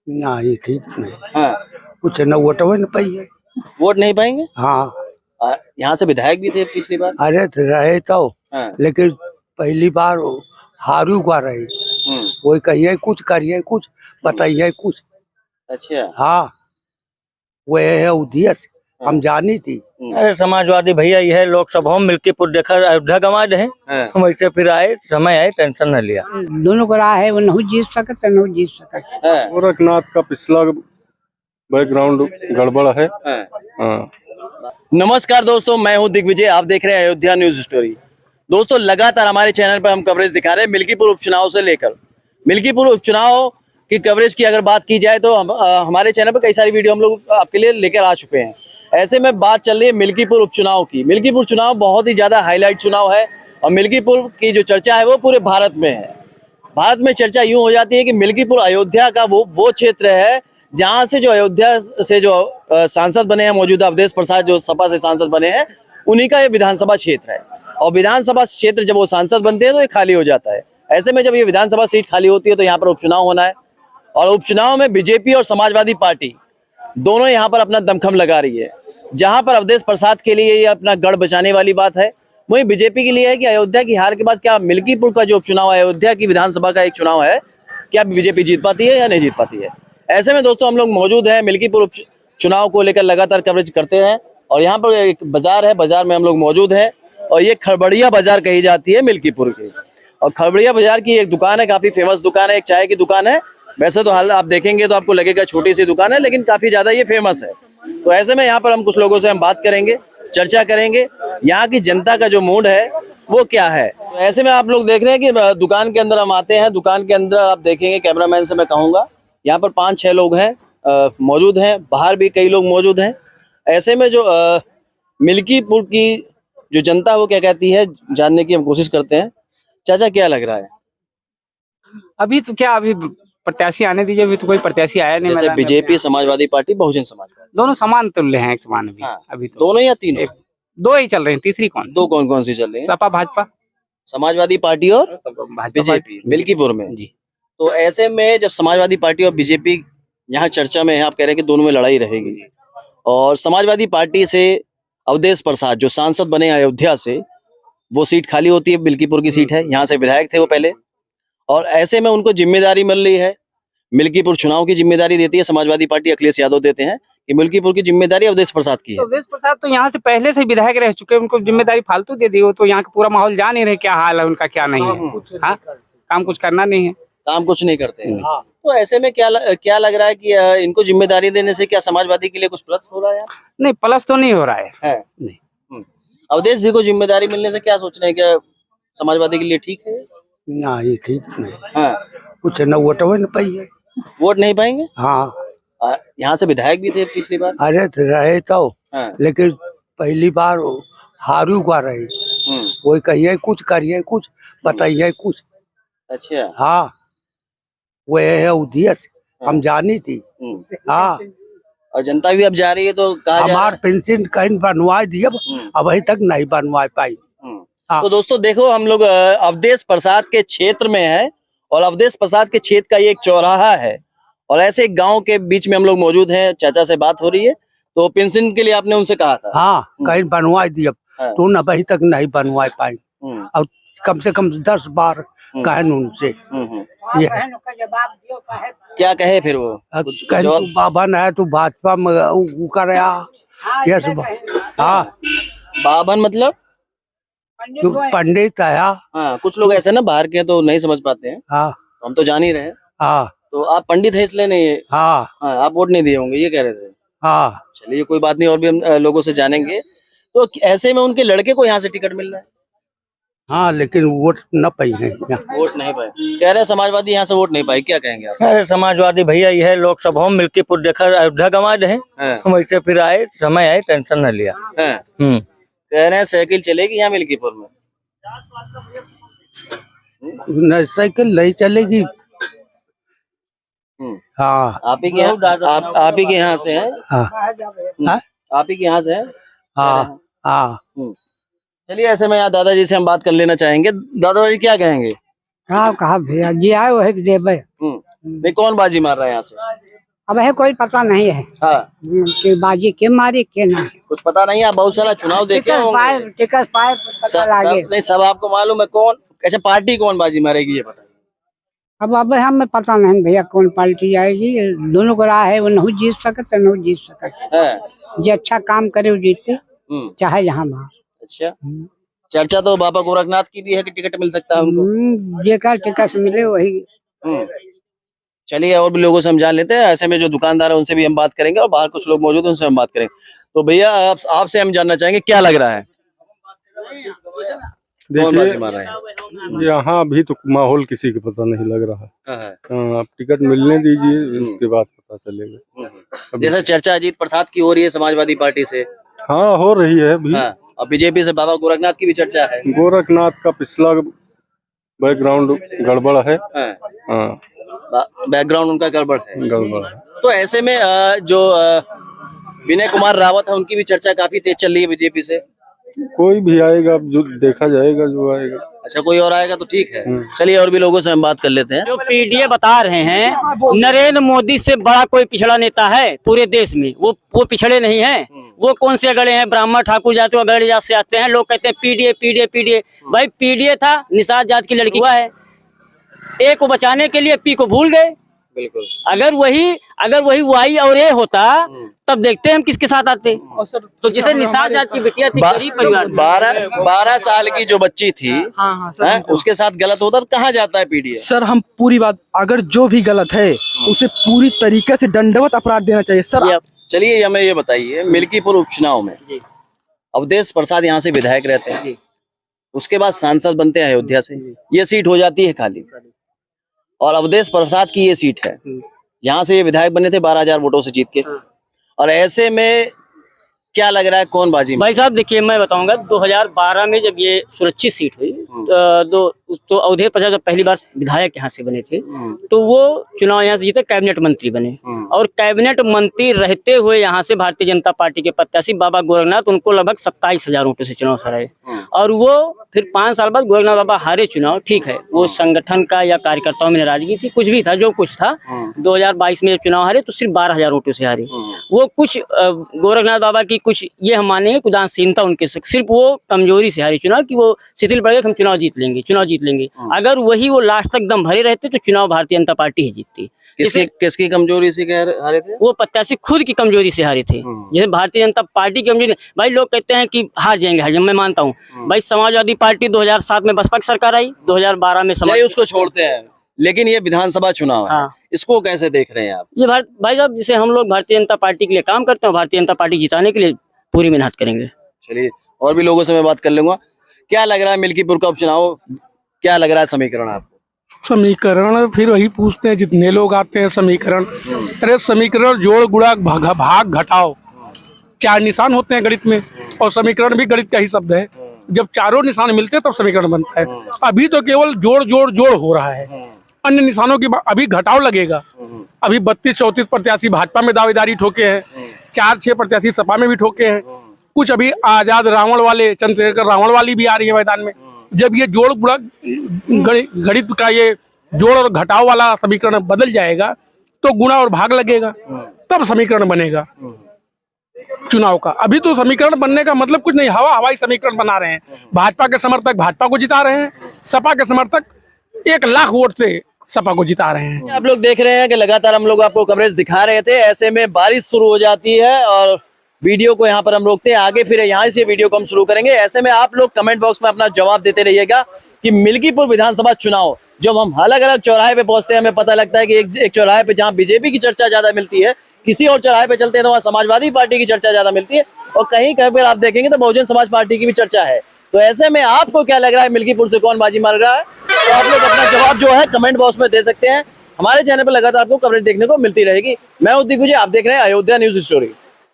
नहीं ठीक नहीं। हाँ, कुछ न वोटवे न पाई है। वोट नहीं पाएंगे। हाँ यहाँ से विधायक भी थे पिछली बार। अरे तो रहे तो हाँ, लेकिन पहली बार वो हारू का रही। वही कहिए कुछ करिए कुछ बताइए कुछ। अच्छा। हाँ वो है उद्देश्य हम जानी थी। अरे समाजवादी भैया यह लोकसभा में मिल्कीपुर देखा अयोध्या गंवा रहे हम वैसे फिर आए समय आए टेंशन न लिया। दोनों को राह है वो नहीं जीत सकते नहीं जीत सकते। गोरखनाथ का पिछला बैकग्राउंड गड़बड़ है। हाँ। नमस्कार दोस्तों, मैं हूं दिग्विजय, आप देख रहे हैं अयोध्या न्यूज स्टोरी। दोस्तों लगातार हमारे चैनल पर हम कवरेज दिखा रहे हैं मिल्कीपुर उपचुनाव से लेकर। मिल्कीपुर उपचुनाव की कवरेज की अगर बात की जाए तो हमारे चैनल पर कई सारी वीडियो हम लोग आपके लिए लेकर आ चुके हैं। ऐसे में बात चल रही है मिल्कीपुर उपचुनाव की। मिल्कीपुर चुनाव बहुत ही ज्यादा हाईलाइट चुनाव है और मिल्कीपुर की जो चर्चा है वो पूरे भारत में है। भारत में चर्चा यूं हो जाती है कि मिल्कीपुर अयोध्या का वो क्षेत्र है जहां से जो अयोध्या से जो सांसद बने हैं मौजूदा अवधेश प्रसाद जो सपा से सांसद बने हैं उन्हीं का ये विधानसभा क्षेत्र है। और विधानसभा क्षेत्र जब वो सांसद बनते हैं तो ये खाली हो जाता है। ऐसे में जब ये विधानसभा सीट खाली होती है तो यहाँ पर उपचुनाव होना है और उपचुनाव में बीजेपी और समाजवादी पार्टी दोनों यहाँ पर अपना दमखम लगा रही है। जहां पर अवधेश प्रसाद के लिए ये अपना गढ़ बचाने वाली बात है, वहीं बीजेपी के लिए है कि अयोध्या की हार के बाद क्या मिल्कीपुर का जो उपचुनाव है, अयोध्या की विधानसभा का एक चुनाव है, क्या बीजेपी जीत पाती है या नहीं जीत पाती है। ऐसे में दोस्तों हम लोग मौजूद हैं मिल्कीपुर चुनाव को लेकर लगातार कवरेज करते हैं और यहाँ पर एक बाजार है, बाजार में हम लोग मौजूद हैं और ये खड़बड़िया बाजार कही जाती है मिल्कीपुर की। और खड़बड़िया बाजार की एक दुकान है, काफी फेमस दुकान है, एक चाय की दुकान है। वैसे तो हाल आप देखेंगे तो आपको लगेगा छोटी सी दुकान है लेकिन काफी ज्यादा ये फेमस है। तो ऐसे में यहाँ पर हम कुछ लोगों से हम बात करेंगे, चर्चा करेंगे यहाँ की जनता का जो मूड है वो क्या है। तो ऐसे में आप लोग देख रहे हैं कि दुकान के अंदर हम आते हैं। दुकान के अंदर आप देखेंगे, कैमरामैन से मैं कहूँगा, यहाँ पर 5-6 लोग हैं मौजूद हैं, बाहर भी कई लोग मौजूद हैं। ऐसे में जो मिल्कीपुर की जो जनता वो क्या कहती है जानने की हम कोशिश करते हैं। चाचा क्या लग रहा है? अभी तो क्या, अभी प्रत्याशी आने दीजिए, अभी तो कोई प्रत्याशी आया नहीं। जैसे BJP, Samajwadi party, Bahujan Samaj party, दोनों समान तुल्य हैं, एक समान भी। हाँ। अभी तो दोनों या तीनों? दो ही चल रहे हैं, तीसरी कौन? दो कौन कौन सी चल रही है? सपा भाजपा, समाजवादी पार्टी और बीजेपी मिल्कीपुर में जी। तो ऐसे में जब समाजवादी पार्टी और बीजेपी यहाँ चर्चा में है, आप कह रहे हैं कि दोनों में लड़ाई रहेगी और समाजवादी पार्टी से अवधेश प्रसाद जो सांसद बने अयोध्या से, वो सीट खाली होती है, मिल्कीपुर की सीट है, यहाँ से विधायक थे वो पहले। और ऐसे में उनको जिम्मेदारी मिल रही है, मिल्कीपुर चुनाव की जिम्मेदारी देती है समाजवादी पार्टी, अखिलेश यादव देते हैं कि मिल्कीपुर की जिम्मेदारी अवधेश प्रसाद की है। अवधेश प्रसाद तो यहाँ से पहले से विधायक रह चुके हैं, उनको जिम्मेदारी फालतू दे दी। वो तो यहाँ का पूरा माहौल जान ही रहे क्या हाल है उनका, क्या नहीं है। हाँ, काम कुछ करना नहीं है, काम कुछ नहीं करते हैं। तो ऐसे में क्या लग रहा है कि इनको जिम्मेदारी देने से क्या समाजवादी के लिए कुछ प्लस हो रहा है? नहीं प्लस तो नहीं हो रहा है। नहीं। अवधेश जी को जिम्मेदारी मिलने से क्या सोच रहे हैं, क्या समाजवादी के लिए ठीक है? नहीं ठीक नहीं। हाँ, कुछ न वोटवे न पाई है। वोट नहीं पाएंगे। हाँ यहाँ से विधायक भी थे पिछली बार। अरे तो रहे तो हाँ। लेकिन पहली बार वो हारू का रही। वही कहिए कुछ करिए कुछ बताइए कुछ। अच्छा। हाँ वो है उद्देश्य हम जानी थी। हाँ और जनता भी अब जा रही है तो कहा जा हमार पेंशन कहीं बनवा दिए, अभी तक नहीं बनवा पाई। तो दोस्तों देखो, हम लोग अवधेश प्रसाद के क्षेत्र में है और अवधेश प्रसाद के क्षेत्र का ये एक चौराहा है और ऐसे एक गांव के बीच में हम लोग मौजूद हैं। चाचा से बात हो रही है, तो पेंशन के लिए आपने उनसे कहा था। हाँ कहीं बनवा दिए तो न अभी तक नहीं बनवा पाई और कम से कम 10 बार कहे उनसे। ये क्या कहे फिर वो? तू बाभन है, तू भाजपा में कर यस। हाँ बाभन मतलब पंडित है। हाँ, कुछ लोग ऐसे ना बाहर के तो नहीं समझ पाते हैं। हाँ तो हम तो जान ही रहे हैं। हाँ तो आप पंडित है इसलिए नहीं? हाँ हाँ, आप वोट नहीं दिए होंगे ये कह रहे थे। हाँ चलिए कोई बात नहीं, और भी हम लोगों से जानेंगे। तो ऐसे में उनके लड़के को यहाँ से टिकट मिल रहा है। हाँ लेकिन वोट न पाई है। वोट नहीं पाए, कह रहे हैं समाजवादी यहाँ से वोट नहीं पाई, क्या कहेंगे आप? अरे समाजवादी भैया यह लोकसभा में मिल्कीपुर देखा अयोध्या गंवा रहे हम वैसे फिर आए समय आए टेंशन न लिया। कह रहे हैं साइकिल चलेगी यहाँ मिल्कीपुर में। न साइकिल नहीं चलेगी। हाँ आप ही के यहाँ से है? हाँ आप ही के यहाँ से है? हाँ हाँ। चलिए ऐसे में यहाँ दादाजी से हम बात कर लेना चाहेंगे। दादाजी क्या कहेंगे? हाँ कहा भैया जी आए वही देवे। नहीं, कौन बाजी मार रहा है यहाँ से? अब है कोई पता नहीं है हाँ कि बाजी के मारी के ना कुछ पता नहीं, आप बहुत सारा चुनाव देखे होंगे। टिकट पाए पता लागे। नहीं सब आपको मालूम है कौन, अच्छा पार्टी कौन बाजी मारेगी ये बताइए। अब हमें पता नहीं भैया कौन पार्टी आएगी, दोनों को राह है, वो नहीं जीत सकते नहीं जीत सकते। हाँ। जो अच्छा काम करे वो जीते, चाहे जहाँ वहाँ। अच्छा चर्चा तो बाबा गोरखनाथ की भी है कि टिकट मिल सकता है उनको। जेकर टिकट मिले वही। चलिए और भी लोगों से हम जान लेते हैं, ऐसे में जो दुकानदार है उनसे भी हम बात करेंगे और बाहर कुछ लोग मौजूद हैं उनसे हम बात करेंगे। तो भैया आपसे हम जानना चाहेंगे क्या लग रहा है, कौन बाजी मार रहा है? यहाँ अभी तो माहौल किसी को पता नहीं लग रहा है। आप टिकट मिलने दीजिए, उसके बाद पता चलेगा। जैसे चर्चा अजीत प्रसाद की हो रही है समाजवादी पार्टी से। हाँ हो रही है अभी। हाँ, और बीजेपी से बाबा गोरखनाथ की भी चर्चा है। गोरखनाथ का पिछला बैकग्राउंड गड़बड़ है। हाँ बैकग्राउंड उनका गड़बड़ है। गड़बड़ है। तो ऐसे में जो विनय कुमार रावत है उनकी भी चर्चा काफी तेज चल रही है बीजेपी से। कोई भी आएगा जो देखा जाएगा, जो आएगा। अच्छा कोई और आएगा तो ठीक है। चलिए और भी लोगों से हम बात कर लेते हैं। जो पीडीए बता रहे हैं नरेंद्र मोदी से बड़ा कोई पिछड़ा नेता है पूरे देश में, वो पिछड़े नहीं हैं। वो कौन से अगड़े हैं, ब्राह्मण ठाकुर जाति अगड़े जात से आते हैं। लोग कहते हैं पीडीए पीडीए पीडीए, भाई पीडीए था निषाद जात की लड़की हुआ है, ए को बचाने के लिए पी को भूल गए। बिल्कुल अगर वही वाई और ए होता तब देखते हैं हम किसके साथ आते। तो जैसे निषाद जात की बिटिया थी, गरीब परिवार, 12 साल की जो बच्ची थी सर, उसके साथ गलत होता तो कहाँ जाता है पीडीए? सर हम पूरी बात, अगर जो भी गलत है उसे पूरी तरीके से दंडवत अपराध देना चाहिए सर। चलिए हमें ये बताइए, मिल्कीपुर उपचुनाव में अवधेश प्रसाद यहाँ से विधायक रहते हैं, उसके बाद सांसद बनते हैं अयोध्या से, ये सीट हो जाती है खाली और अवधेश प्रसाद की ये सीट है। यहाँ से ये विधायक बने थे 12,000 वोटों से जीत के। और ऐसे में क्या लग रहा है कौन बाजी? भाई साहब देखिए मैं बताऊंगा, 2012 में जब ये सुरक्षित सीट हुई तो अवधेश प्रसाद जब पहली बार विधायक यहाँ से बने थे तो वो चुनाव यहाँ से जीते, कैबिनेट मंत्री बने। और कैबिनेट मंत्री रहते हुए यहाँ से भारतीय जनता पार्टी के प्रत्याशी बाबा गोरखनाथ उनको लगभग 27,000 वोटों से चुनाव हराए। और वो फिर 5 साल बाद गोरखनाथ बाबा हारे चुनाव। ठीक है, वो संगठन का या कार्यकर्ताओं में नाराजगी थी, कुछ भी था जो कुछ था। 2022 में जब चुनाव हारे तो सिर्फ 12,000 वोटों से हारे। वो कुछ गोरखनाथ बाबा की कुछ ये हम मानेंगे उदासीनता उनके, सिर्फ वो कमजोरी से हारे चुनाव कि वो शिथिल पड़ गए, हम चुनाव जीत लेंगे। अगर वही वो लास्ट तक दम भरे रहते तो चुनाव भारतीय जनता पार्टी ही जीतती। किसकी कमजोरी से हारे थे? वो प्रत्याशी खुद की कमजोरी से हारे थे। जैसे भारतीय जनता पार्टी की कमजोरी, भाई लोग कहते हैं कि हार जाएंगे, मैं मानता हूँ। भाई समाजवादी पार्टी 2007 में बसपा की सरकार आई, 2012 में समाज, उसको छोड़ते हैं, लेकिन ये विधानसभा चुनाव है, इसको कैसे देख रहे हैं आप? ये भाई साहब जैसे हम लोग भारतीय जनता पार्टी के लिए काम करते हैं, भारतीय जनता पार्टी जिताने के लिए पूरी मेहनत करेंगे। चलिए और भी लोगों से मैं बात कर लूंगा। क्या लग रहा है मिल्कीपुर का उपचुनाव, क्या लग रहा है समीकरण आपको? समीकरण फिर वही पूछते हैं जितने लोग आते हैं समीकरण। अरे समीकरण जोड़ गुणा भाग घटाओ 4 निशान होते हैं गणित में, और समीकरण भी गणित का ही शब्द है। जब चारों निशान मिलते हैं तब समीकरण बनता है। अभी तो केवल जोड़ हो रहा है, अन्य निशानों की अभी घटाव लगेगा। अभी 32-34 प्रत्याशी भाजपा में दावेदारी ठोके हैं, 4-6 प्रत्याशी सपा में भी ठोके हैं। कुछ अभी आजाद रावण वाले, चंद्रशेखर रावण वाली भी आ रही है मैदान में। जब ये जोड़ गुणा गणित का ये जोड़ और घटाव वाला समीकरण बदल जाएगा तो गुणा और भाग लगेगा, तब समीकरण बनेगा चुनाव का। अभी तो समीकरण बनने का मतलब कुछ नहीं, हवाई समीकरण बना रहे हैं। भाजपा के समर्थक भाजपा को जिता रहे हैं, सपा के समर्थक 1 लाख वोट से सपा को जिता रहे हैं। आप लोग देख रहे हैं कि लगातार हम लोग आपको कवरेज दिखा रहे थे, ऐसे में बारिश शुरू हो जाती है और वीडियो को यहाँ पर हम रोकते हैं, आगे फिर यहाँ से वीडियो को हम शुरू करेंगे। ऐसे में आप लोग कमेंट बॉक्स में अपना जवाब देते रहिएगा कि मिल्कीपुर विधानसभा चुनाव, जब हम अलग अलग चौराहे पे पहुंचते हैं हमें पता लगता है कि एक चौराहे पे जहाँ बीजेपी की चर्चा ज्यादा मिलती है, किसी और चौराहे पे चलते हैं तो वहाँ समाजवादी पार्टी की चर्चा ज्यादा मिलती है, और कहीं कहीं पर आप देखेंगे तो बहुजन समाज पार्टी की भी चर्चा है। तो ऐसे में आपको क्या लग रहा है मिल्कीपुर से कौन बाजी मार रहा है, तो आप लोग अपना जवाब जो है कमेंट बॉक्स में दे सकते हैं। हमारे चैनल पर लगातार आपको कवरेज देखने को मिलती रहेगी। मैं हूं दिग्विजय, आप देख रहे हैं अयोध्या न्यूज स्टोरी।